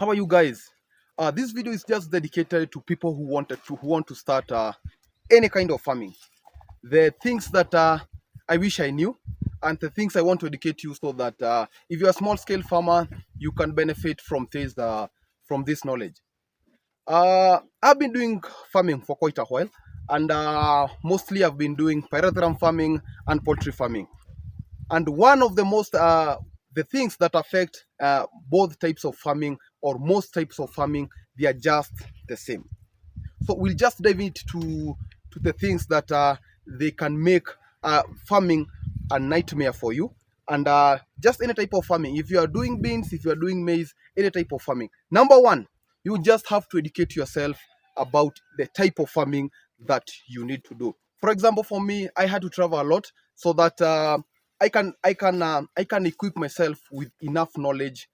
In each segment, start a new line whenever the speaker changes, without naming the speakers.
How are you guys? This video is just dedicated to people who want to start any kind of farming. The things that I wish I knew, and the things I want to educate you so that if you're a small scale farmer, you can benefit from this knowledge. I've been doing farming for quite a while, and mostly I've been doing pyrethrum farming and poultry farming. And one of the things that affect both types of farming or most types of farming, they are just the same. So we'll just dive into the things that they can make farming a nightmare for you. And just any type of farming, if you are doing beans, if you are doing maize, any type of farming. Number one, you just have to educate yourself about the type of farming that you need to do. For example, for me, I had to travel a lot so that I can equip myself with enough knowledge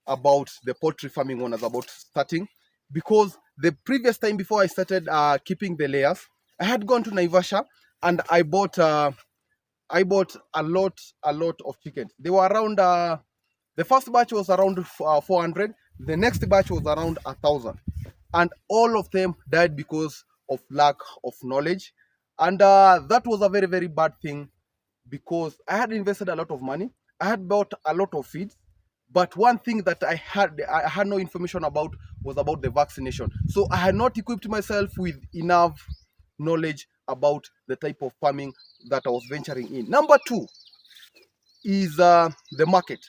about the poultry farming when I was about starting. Because the previous time before I started keeping the layers, I had gone to Naivasha and I bought a lot of chickens. They were around the first batch was around 400. The next batch was around 1,000, and all of them died because of lack of knowledge. And that was a very bad thing because I had invested a lot of money. I had bought a lot of feeds, but one thing that I had no information about was about the vaccination. So I had not equipped myself with enough knowledge about the type of farming that I was venturing in. Number two is the market.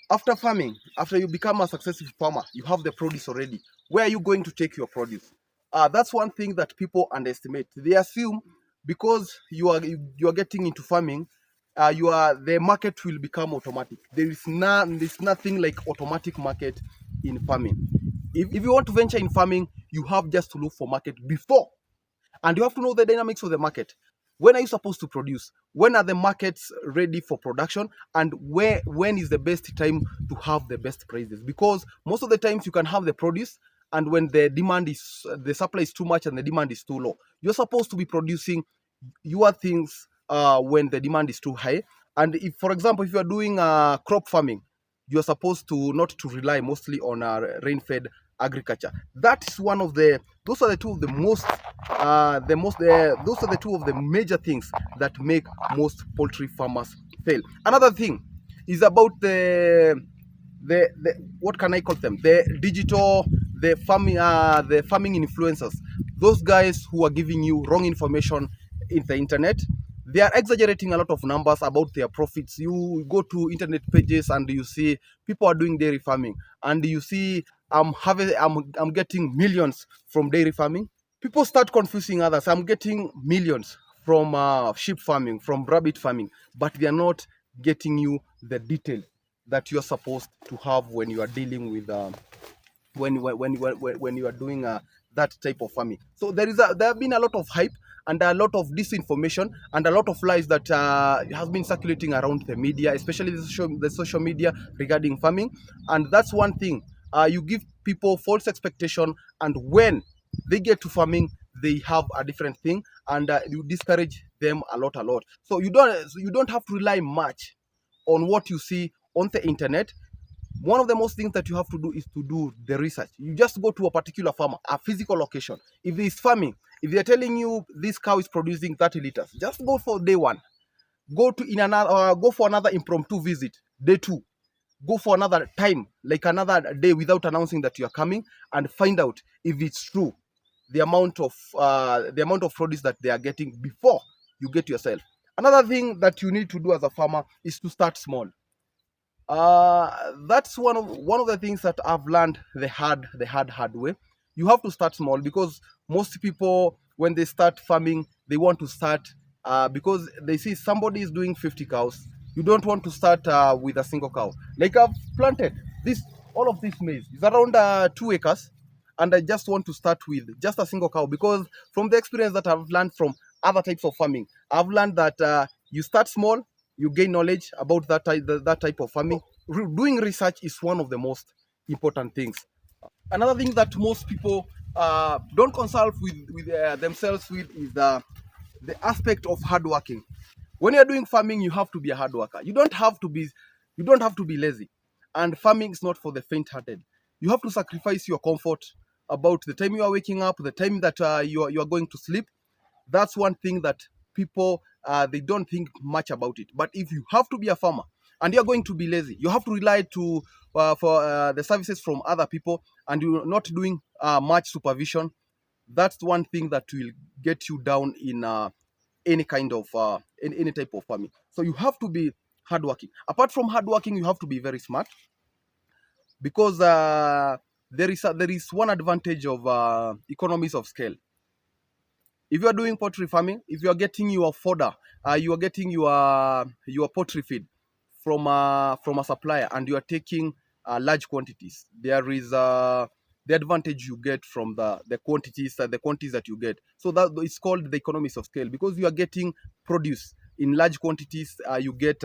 After farming, after you become a successful farmer, you have the produce already. Where are you going to take your produce? That's one thing that people underestimate. They assume because you are getting into farming, the market will become automatic. There's nothing like automatic market in farming. If you want to venture in farming, you have just to look for market before, and you have to know the dynamics of the market. When are you supposed to produce? When are the markets ready for production? And when is the best time to have the best prices? Because most of the times you can have the produce, and when the supply is too much and the demand is too low, you're supposed to be producing your things when the demand is too high. And if, for example, if you are doing crop farming, you're supposed to not to rely mostly on rain-fed agriculture. That is one of the those are the two of the most those are the two of the major things that make most poultry farmers fail. Another thing is about the what can I call them, the farming influencers, those guys who are giving you wrong information in the internet. They are exaggerating a lot of numbers about their profits. You go to internet pages and you see people are doing dairy farming, and you see I'm getting millions from dairy farming. People start confusing others. I'm getting millions from sheep farming, from rabbit farming, but they are not getting you the detail that you're supposed to have when you are dealing with when you are doing that type of farming. So there have been a lot of hype and a lot of disinformation and a lot of lies that has been circulating around the media, especially the social media regarding farming. And that's one thing. You give people false expectation, and when they get to farming, they have a different thing, and you discourage them a lot. So you don't have to rely much on what you see on the internet. One of the most things that you have to do is to do the research. You just go to a particular farmer, a physical location. If there is farming, if they're telling you this cow is producing 30 liters, just go for day one. Go for another impromptu visit, day two. Go for another time, like another day, without announcing that you are coming, and find out if it's true, the amount of produce that they are getting before you get yourself. Another thing that you need to do as a farmer is to start small. That's one of the things that I've learned the hard way. You have to start small, because most people, when they start farming, they want to start because they see somebody is doing 50 cows. You don't want to start with a single cow. Like I've planted all of this maize. It's around 2 acres, and I just want to start with just a single cow, because from the experience that I've learned from other types of farming, I've learned that you start small, you gain knowledge about that type of farming. Doing research is one of the most important things. Another thing that most people don't consult with themselves with is the aspect of hard working. When you're doing farming, you have to be a hard worker. You don't have to be lazy. And farming is not for the faint-hearted. You have to sacrifice your comfort about the time you are waking up, the time that you are going to sleep. That's one thing that people they don't think much about it. But if you have to be a farmer and you're going to be lazy, you have to rely to for the services from other people, and you're not doing much supervision. That's one thing that will get you down in any kind of any type of farming. So you have to be hardworking. Apart from hardworking, you have to be very smart, because there is one advantage of economies of scale. If you are doing poultry farming, if you are getting your fodder, you are getting your poultry feed from a supplier, and you are taking large quantities, there is the advantage you get from the quantities that you get. So that it's called the economies of scale, because you are getting produce in large quantities. You get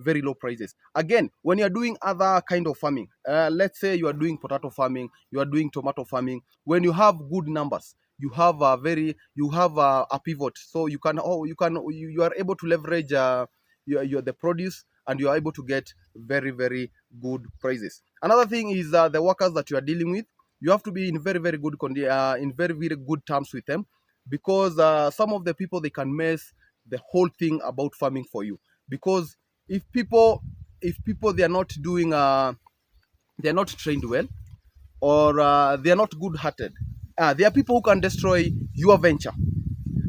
very low prices. Again, when you are doing other kind of farming, let's say you are doing potato farming, you are doing tomato farming, when you have good numbers, you have a pivot, so you are able to leverage your the produce, and you are able to get very, very good prices. Another thing is the workers that you are dealing with. You have to be in very, very good in very, very good terms with them, because some of the people, they can mess the whole thing about farming for you. Because if people they are not doing they are not trained well, or they are not good hearted, there are people who can destroy your venture.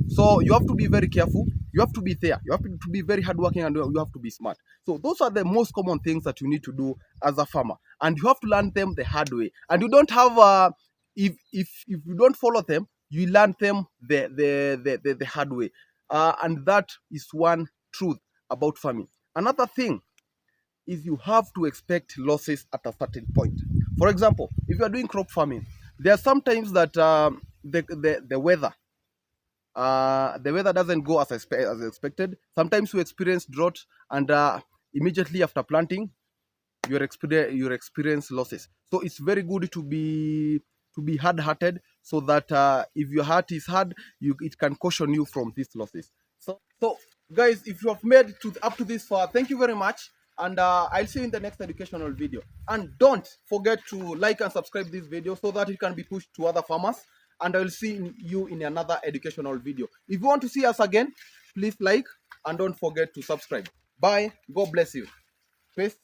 So you have to be very careful. You have to be there. You have to be very hardworking, and you have to be smart. So those are the most common things that you need to do as a farmer, and you have to learn them the hard way. And you don't have if you don't follow them, you learn them the hard way. And that is one truth about farming. Another thing is you have to expect losses at a certain point. For example, if you are doing crop farming, there are sometimes that the weather doesn't go as expected. Sometimes you experience drought, and immediately after planting, you experience losses. So it's very good to be hard-hearted, so that if your heart is hard, it can caution you from these losses. So guys, if you have made to up to this far, thank you very much, and I'll see you in the next educational video. And don't forget to like and subscribe this video, so that it can be pushed to other farmers. And I will see you in another educational video. If you want to see us again, please like, and don't forget to subscribe. Bye. God bless you. Peace.